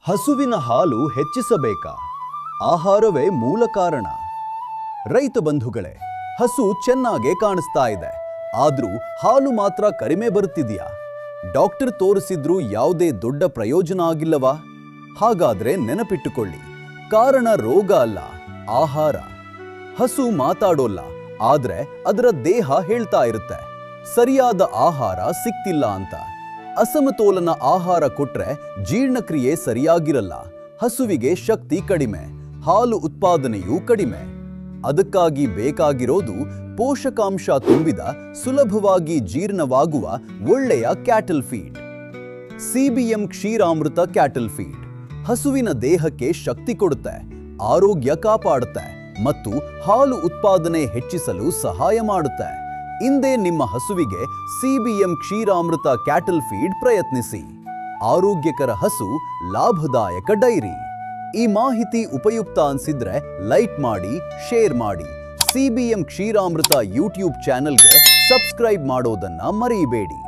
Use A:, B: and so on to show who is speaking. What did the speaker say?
A: ಹಸುವಿನ ಹಾಲು ಹೆಚ್ಚಿಸಬೇಕಾ? ಆಹಾರವೇ ಮೂಲ ಕಾರಣ. ರೈತ ಬಂಧುಗಳೇ, ಹಸು ಚೆನ್ನಾಗೇ ಕಾಣಿಸ್ತಾ ಇದೆ, ಆದ್ರೂ ಹಾಲು ಮಾತ್ರ ಕಡಿಮೆ ಬರುತ್ತಿದೆಯಾ? ಡಾಕ್ಟರ್ ತೋರಿಸಿದ್ರೂ ಯಾವುದೇ ದೊಡ್ಡ ಪ್ರಯೋಜನ ಆಗಿಲ್ಲವಾ? ಹಾಗಾದ್ರೆ ನೆನಪಿಟ್ಟುಕೊಳ್ಳಿ, ಕಾರಣ ರೋಗ ಅಲ್ಲ, ಆಹಾರ. ಹಸು ಮಾತಾಡೋಲ್ಲ, ಆದ್ರೆ ಅದರ ದೇಹ ಹೇಳ್ತಾ ಇರುತ್ತೆ ಸರಿಯಾದ ಆಹಾರ ಸಿಕ್ತಿಲ್ಲ ಅಂತ. ಅಸಮತೋಲನ ಆಹಾರ ಕೊಟ್ರೆ ಜೀರ್ಣಕ್ರಿಯೆ ಸರಿಯಾಗಿರಲ್ಲ, ಹಸುವಿಗೆ ಶಕ್ತಿ ಕಡಿಮೆ, ಹಾಲು ಉತ್ಪಾದನೆಯೂ ಕಡಿಮೆ. ಅದಕ್ಕಾಗಿ ಬೇಕಾಗಿರೋದು ಪೋಷಕಾಂಶ ತುಂಬಿದ, ಸುಲಭವಾಗಿ ಜೀರ್ಣವಾಗುವ ಒಳ್ಳೆಯ cattle feed. CBM Ksheeramrutha cattle feed ಹಸುವಿನ ದೇಹಕ್ಕೆ ಶಕ್ತಿ ಕೊಡುತ್ತೆ, ಆರೋಗ್ಯ ಕಾಪಾಡುತ್ತೆ ಮತ್ತು ಹಾಲು ಉತ್ಪಾದನೆ ಹೆಚ್ಚಿಸಲು ಸಹಾಯ ಮಾಡುತ್ತೆ. ಇಂದೇ ನಿಮ್ಮ ಹಸುವಿಗೆ ಸಿಬಿಎಂ ಕ್ಷೀರಾಮೃತ ಕ್ಯಾಟಲ್ ಫೀಡ್ ಪ್ರಯತ್ನಿಸಿ. ಆರೋಗ್ಯಕರ ಹಸು, ಲಾಭದಾಯಕ ಡೈರಿ. ಈ ಮಾಹಿತಿ ಉಪಯುಕ್ತ ಅನ್ಸಿದ್ರೆ ಲೈಕ್ ಮಾಡಿ, ಶೇರ್ ಮಾಡಿ. ಸಿಬಿಎಂ ಕ್ಷೀರಾಮೃತ ಯೂಟ್ಯೂಬ್ ಚಾನೆಲ್ಗೆ ಸಬ್ಸ್ಕ್ರೈಬ್ ಮಾಡೋದನ್ನ ಮರೆಯಬೇಡಿ.